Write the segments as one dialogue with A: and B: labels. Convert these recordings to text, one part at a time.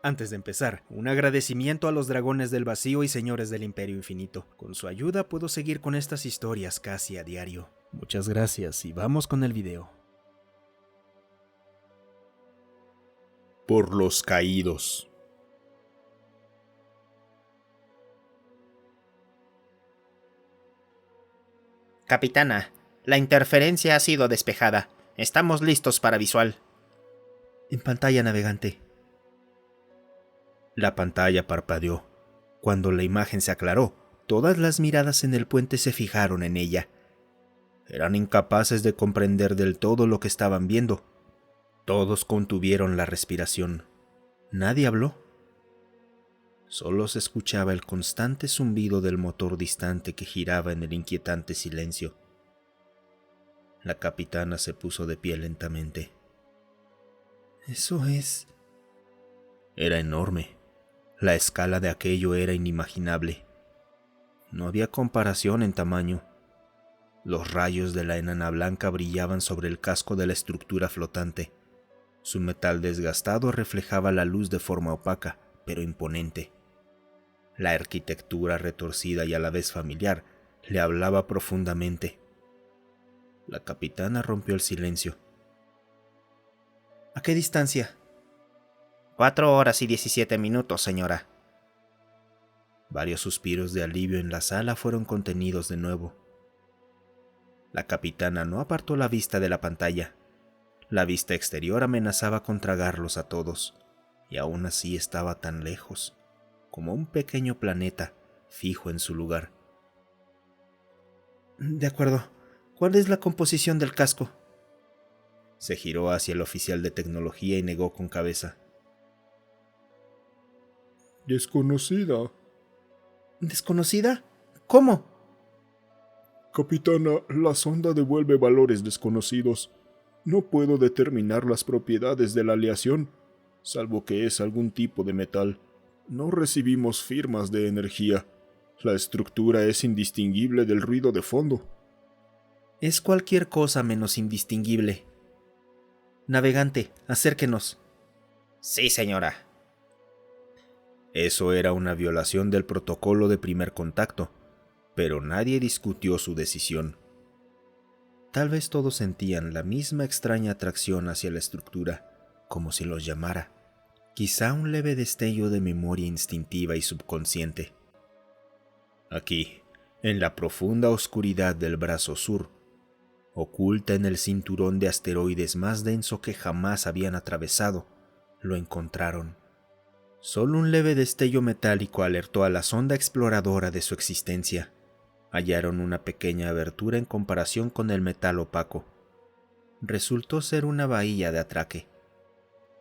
A: Antes de empezar, un agradecimiento a los dragones del vacío y señores del Imperio Infinito. Con su ayuda puedo seguir con estas historias casi a diario. Muchas gracias y vamos con el video.
B: Por los caídos.
C: Capitana, la interferencia ha sido despejada. Estamos listos para visual.
A: En pantalla navegante. La pantalla parpadeó. Cuando la imagen se aclaró, todas las miradas en el puente se fijaron en ella. Eran incapaces de comprender del todo lo que estaban viendo. Todos contuvieron la respiración. Nadie habló. Solo se escuchaba el constante zumbido del motor distante que giraba en el inquietante silencio. La capitana se puso de pie lentamente. Eso es... Era enorme. La escala de aquello era inimaginable. No había comparación en tamaño. Los rayos de la enana blanca brillaban sobre el casco de la estructura flotante. Su metal desgastado reflejaba la luz de forma opaca, pero imponente. La arquitectura retorcida y a la vez familiar le hablaba profundamente. La capitana rompió el silencio. ¿A qué distancia?
C: 4 horas y 17 minutos, señora.
A: Varios suspiros de alivio en la sala fueron contenidos de nuevo. La capitana no apartó la vista de la pantalla. La vista exterior amenazaba con tragarlos a todos, y aún así estaba tan lejos, como un pequeño planeta fijo en su lugar. De acuerdo. ¿Cuál es la composición del casco? Se giró hacia el oficial de tecnología y negó con cabeza.
B: Desconocida.
A: ¿Desconocida? ¿Cómo?
B: Capitana, la sonda devuelve valores desconocidos. No puedo determinar las propiedades de la aleación, salvo que es algún tipo de metal. No recibimos firmas de energía. La estructura es indistinguible del ruido de fondo.
A: Es cualquier cosa menos indistinguible. Navegante, acérquenos.
C: Sí, señora.
A: Eso era una violación del protocolo de primer contacto, pero nadie discutió su decisión. Tal vez todos sentían la misma extraña atracción hacia la estructura, como si los llamara. Quizá un leve destello de memoria instintiva y subconsciente. Aquí, en la profunda oscuridad del brazo sur, oculta en el cinturón de asteroides más denso que jamás habían atravesado, lo encontraron. Solo un leve destello metálico alertó a la sonda exploradora de su existencia. Hallaron una pequeña abertura en comparación con el metal opaco. Resultó ser una bahía de atraque.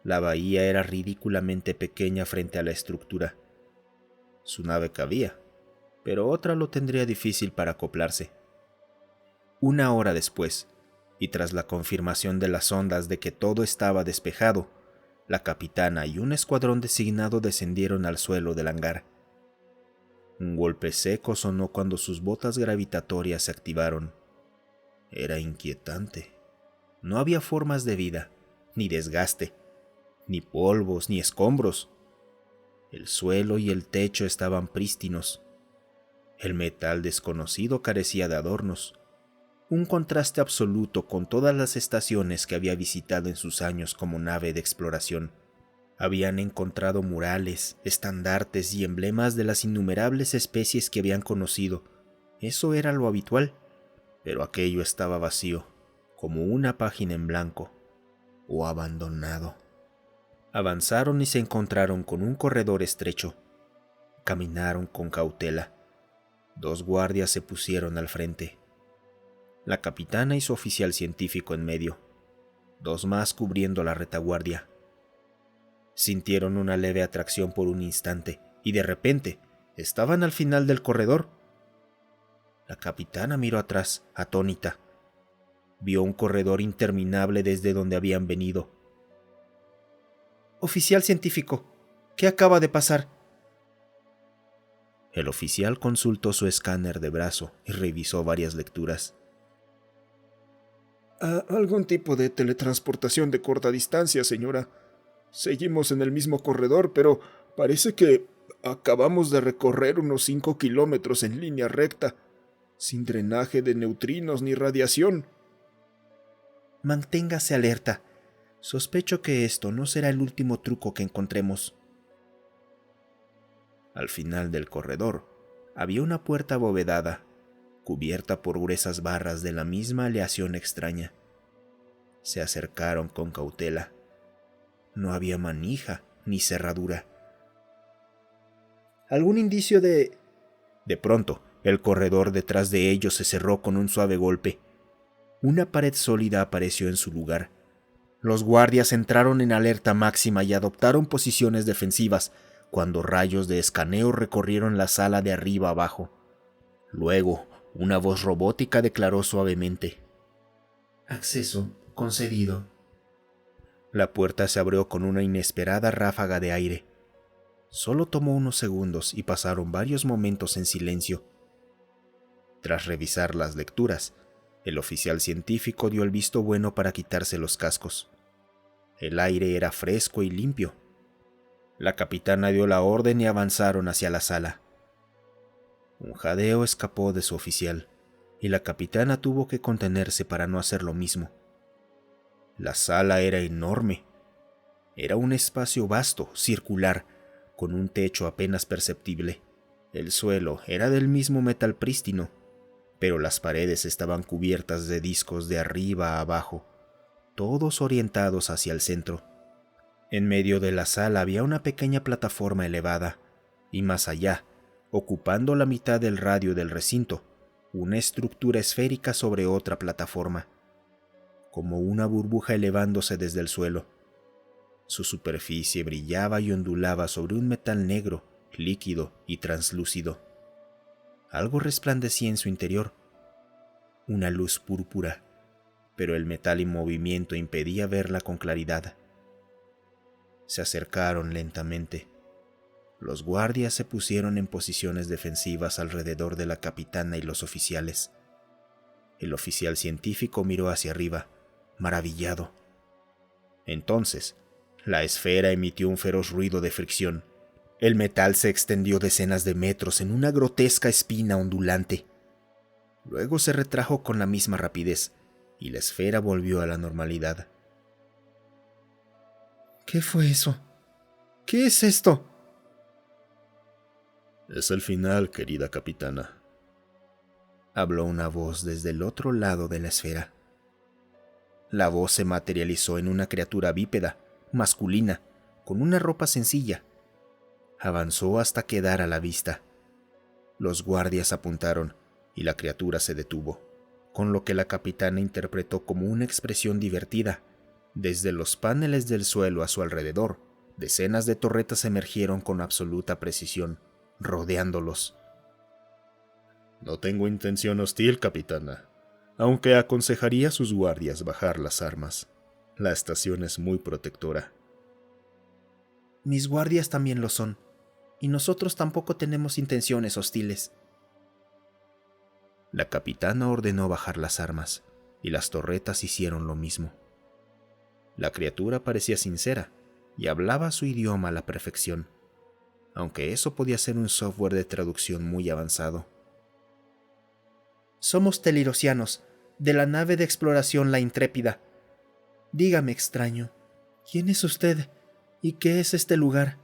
A: La bahía era ridículamente pequeña frente a la estructura. Su nave cabía, pero otra lo tendría difícil para acoplarse. 1 hora después, y tras la confirmación de las ondas de que todo estaba despejado, la capitana y un escuadrón designado descendieron al suelo del hangar. Un golpe seco sonó cuando sus botas gravitatorias se activaron. Era inquietante. No había formas de vida, ni desgaste, ni polvos, ni escombros. El suelo y el techo estaban prístinos. El metal desconocido carecía de adornos. Un contraste absoluto con todas las estaciones que había visitado en sus años como nave de exploración. Habían encontrado murales, estandartes y emblemas de las innumerables especies que habían conocido. Eso era lo habitual, pero aquello estaba vacío, como una página en blanco, o abandonado. Avanzaron y se encontraron con un corredor estrecho. Caminaron con cautela. 2 guardias se pusieron al frente. La capitana y su oficial científico en medio, 2 más cubriendo la retaguardia. Sintieron una leve atracción por un instante y de repente estaban al final del corredor. La capitana miró atrás, atónita. Vio un corredor interminable desde donde habían venido. Oficial científico, ¿qué acaba de pasar? El oficial consultó su escáner de brazo y revisó varias lecturas.
B: Algún tipo de teletransportación de corta distancia, señora. Seguimos en el mismo corredor, pero parece que acabamos de recorrer unos 5 kilómetros en línea recta, sin drenaje de neutrinos ni radiación.
A: Manténgase alerta. Sospecho que esto no será el último truco que encontremos. Al final del corredor había una puerta abovedada, cubierta por gruesas barras de la misma aleación extraña. Se acercaron con cautela. No había manija ni cerradura. ¿Algún indicio de...? De pronto, el corredor detrás de ellos se cerró con un suave golpe. Una pared sólida apareció en su lugar. Los guardias entraron en alerta máxima y adoptaron posiciones defensivas cuando rayos de escaneo recorrieron la sala de arriba abajo. Luego, una voz robótica declaró suavemente: «Acceso concedido». La puerta se abrió con una inesperada ráfaga de aire. Solo tomó unos segundos y pasaron varios momentos en silencio. Tras revisar las lecturas, el oficial científico dio el visto bueno para quitarse los cascos. El aire era fresco y limpio. La capitana dio la orden y avanzaron hacia la sala. Un jadeo escapó de su oficial, y la capitana tuvo que contenerse para no hacer lo mismo. La sala era enorme. Era un espacio vasto, circular, con un techo apenas perceptible. El suelo era del mismo metal prístino, pero las paredes estaban cubiertas de discos de arriba a abajo, todos orientados hacia el centro. En medio de la sala había una pequeña plataforma elevada, y más allá, ocupando la mitad del radio del recinto, una estructura esférica sobre otra plataforma, como una burbuja elevándose desde el suelo. Su superficie brillaba y ondulaba sobre un metal negro, líquido y translúcido. Algo resplandecía en su interior, una luz púrpura, pero el metal en movimiento impedía verla con claridad. Se acercaron lentamente. Los guardias se pusieron en posiciones defensivas alrededor de la capitana y los oficiales. El oficial científico miró hacia arriba, maravillado. Entonces, la esfera emitió un feroz ruido de fricción. El metal se extendió decenas de metros en una grotesca espina ondulante. Luego se retrajo con la misma rapidez, y la esfera volvió a la normalidad. ¿Qué fue eso? ¿Qué es esto?
B: Es el final, querida capitana.
A: Habló una voz desde el otro lado de la esfera. La voz se materializó en una criatura bípeda, masculina, con una ropa sencilla. Avanzó hasta quedar a la vista. Los guardias apuntaron y la criatura se detuvo, con lo que la capitana interpretó como una expresión divertida. Desde los paneles del suelo a su alrededor, decenas de torretas emergieron con absoluta precisión, rodeándolos.
B: No tengo intención hostil, capitana, aunque aconsejaría a sus guardias bajar las armas. La estación es muy protectora.
A: Mis guardias también lo son, y nosotros tampoco tenemos intenciones hostiles. La capitana ordenó bajar las armas, y las torretas hicieron lo mismo. La criatura parecía sincera, y hablaba su idioma a la perfección, aunque eso podía ser un software de traducción muy avanzado. Somos telirosianos, de la nave de exploración La Intrépida. Dígame, extraño, ¿quién es usted y qué es este lugar?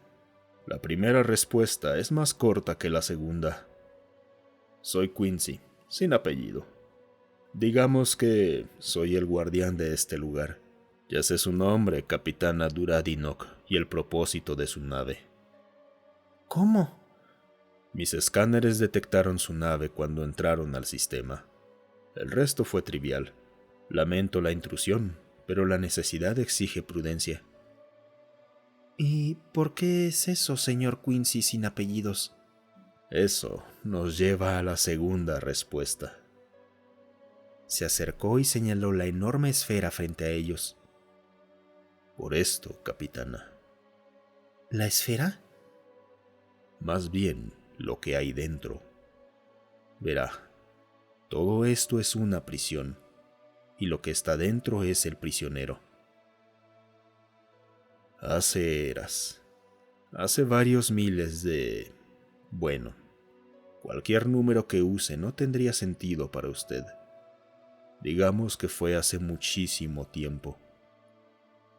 B: La primera respuesta es más corta que la segunda. Soy Quincy, sin apellido. Digamos que soy el guardián de este lugar. Ya sé su nombre, capitana Duradinok, y el propósito de su nave.
A: ¿Cómo?
B: Mis escáneres detectaron su nave cuando entraron al sistema. El resto fue trivial. Lamento la intrusión, pero la necesidad exige prudencia.
A: ¿Y por qué es eso, señor Quincy sin apellidos?
B: Eso nos lleva a la segunda respuesta.
A: Se acercó y señaló la enorme esfera frente a ellos.
B: Por esto, capitana.
A: ¿La esfera?
B: Más bien, lo que hay dentro. Verá, todo esto es una prisión, y lo que está dentro es el prisionero.
A: Hace eras, hace varios miles de... Bueno, cualquier número que use no tendría sentido para usted. Digamos que fue hace muchísimo tiempo.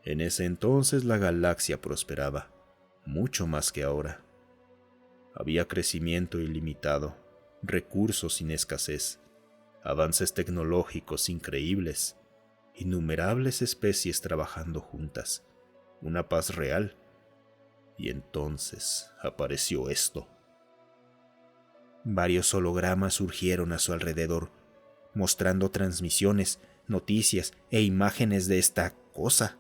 A: En ese entonces la galaxia prosperaba, mucho más que ahora. Había crecimiento ilimitado, recursos sin escasez, avances tecnológicos increíbles, innumerables especies trabajando juntas, una paz real. Y entonces apareció esto. Varios hologramas surgieron a su alrededor, mostrando transmisiones, noticias e imágenes de esta cosa.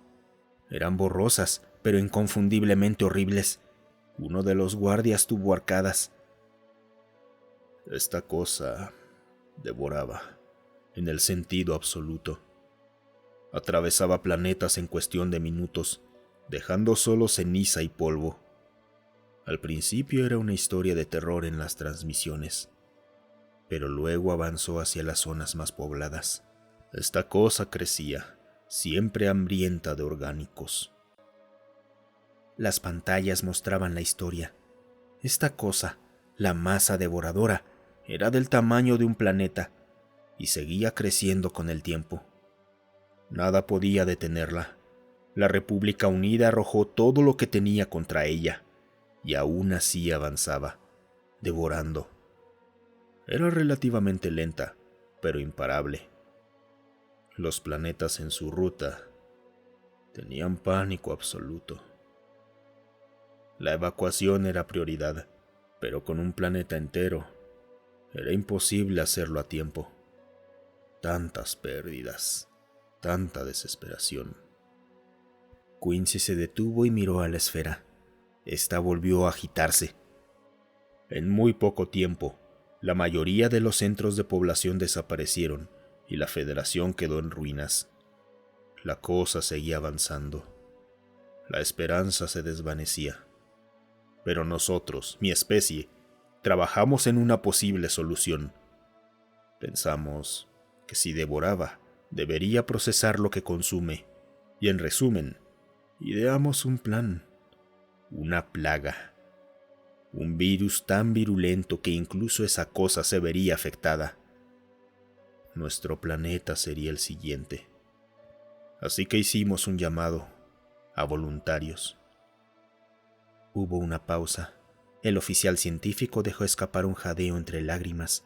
A: Eran borrosas, pero inconfundiblemente horribles. Uno de los guardias tuvo arcadas. Esta cosa devoraba, en el sentido absoluto. Atravesaba planetas en cuestión de minutos, dejando solo ceniza y polvo. Al principio era una historia de terror en las transmisiones, pero luego avanzó hacia las zonas más pobladas. Esta cosa crecía, siempre hambrienta de orgánicos. Las pantallas mostraban la historia. Esta cosa, la masa devoradora, era del tamaño de un planeta y seguía creciendo con el tiempo. Nada podía detenerla. La República Unida arrojó todo lo que tenía contra ella, y aún así avanzaba, devorando. Era relativamente lenta, pero imparable. Los planetas en su ruta tenían pánico absoluto. La evacuación era prioridad, pero con un planeta entero era imposible hacerlo a tiempo. Tantas pérdidas, tanta desesperación. Quincy se detuvo y miró a la esfera. Esta volvió a agitarse. En muy poco tiempo, la mayoría de los centros de población desaparecieron y la Federación quedó en ruinas. La cosa seguía avanzando. La esperanza se desvanecía. Pero nosotros, mi especie, trabajamos en una posible solución. Pensamos que si devoraba, debería procesar lo que consume, y en resumen, ideamos un plan, una plaga, un virus tan virulento que incluso esa cosa se vería afectada. Nuestro planeta sería el siguiente. Así que hicimos un llamado a voluntarios. Hubo una pausa. El oficial científico dejó escapar un jadeo entre lágrimas.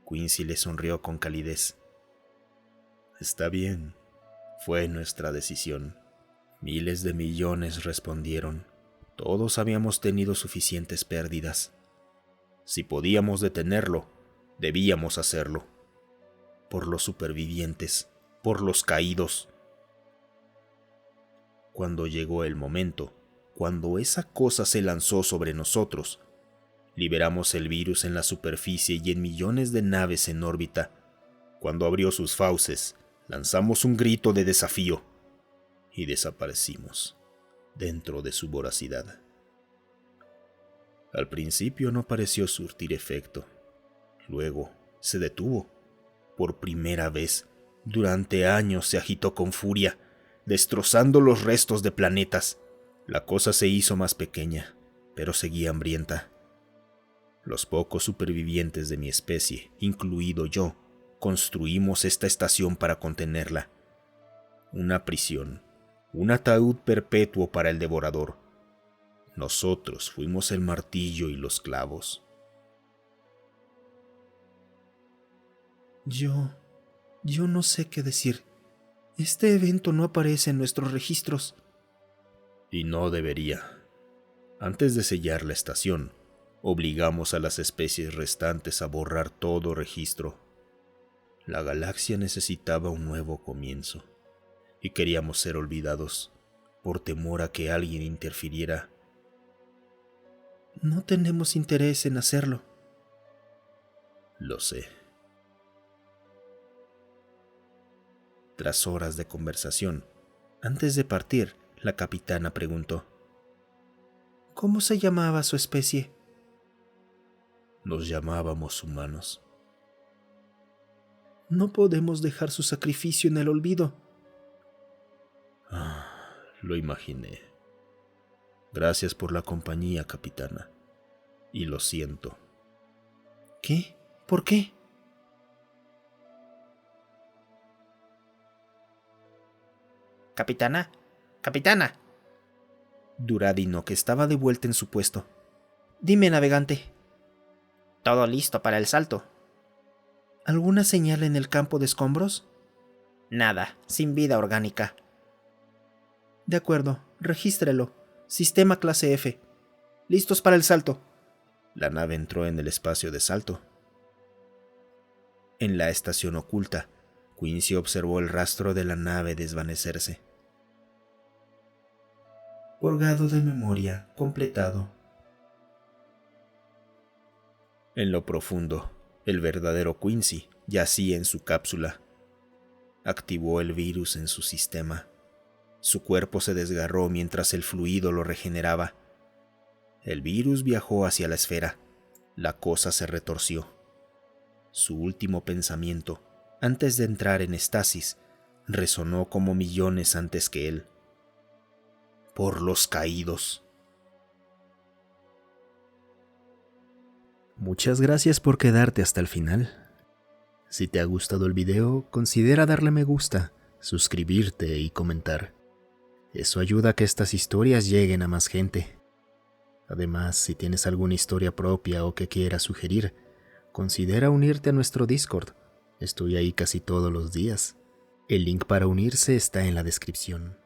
A: Quincy le sonrió con calidez. Está bien, fue nuestra decisión. Miles de millones respondieron. Todos habíamos tenido suficientes pérdidas. Si podíamos detenerlo, debíamos hacerlo. Por los supervivientes, por los caídos. Cuando llegó el momento, cuando esa cosa se lanzó sobre nosotros, liberamos el virus en la superficie y en millones de naves en órbita. Cuando abrió sus fauces, lanzamos un grito de desafío y desaparecimos dentro de su voracidad. Al principio no pareció surtir efecto. Luego se detuvo. Por primera vez, durante años se agitó con furia, destrozando los restos de planetas. La cosa se hizo más pequeña, pero seguía hambrienta. Los pocos supervivientes de mi especie, incluido yo, construimos esta estación para contenerla. Una prisión, un ataúd perpetuo para el devorador. Nosotros fuimos el martillo y los clavos.
D: Yo no sé qué decir. Este evento no aparece en nuestros registros.
A: Y no debería. Antes de sellar la estación, obligamos a las especies restantes a borrar todo registro. La galaxia necesitaba un nuevo comienzo, y queríamos ser olvidados, por temor a que alguien interfiriera.
D: No tenemos interés en hacerlo.
A: Lo sé. Tras horas de conversación, antes de partir, la capitana preguntó:
D: ¿Cómo se llamaba su especie?
A: Nos llamábamos humanos.
D: No podemos dejar su sacrificio en el olvido.
A: Lo imaginé. Gracias por la compañía, capitana. Y lo siento.
D: ¿Qué? ¿Por qué?
C: Capitana, capitana.
A: Duradino, que estaba de vuelta en su puesto.
D: Dime, navegante.
C: Todo listo para el salto.
D: ¿Alguna señal en el campo de escombros?
C: Nada, sin vida orgánica.
D: De acuerdo, regístrelo. Sistema clase F. Listos para el salto.
A: La nave entró en el espacio de salto. En la estación oculta, Quincy observó el rastro de la nave desvanecerse.
D: Borgado de memoria completado.
A: En lo profundo, el verdadero Quincy yacía en su cápsula. Activó el virus en su sistema. Su cuerpo se desgarró mientras el fluido lo regeneraba. El virus viajó hacia la esfera. La cosa se retorció. Su último pensamiento, antes de entrar en estasis, resonó como millones antes que él. Por los caídos. Muchas gracias por quedarte hasta el final. Si te ha gustado el video, considera darle me gusta, suscribirte y comentar. Eso ayuda a que estas historias lleguen a más gente. Además, si tienes alguna historia propia o que quieras sugerir, considera unirte a nuestro Discord. Estoy ahí casi todos los días. El link para unirse está en la descripción.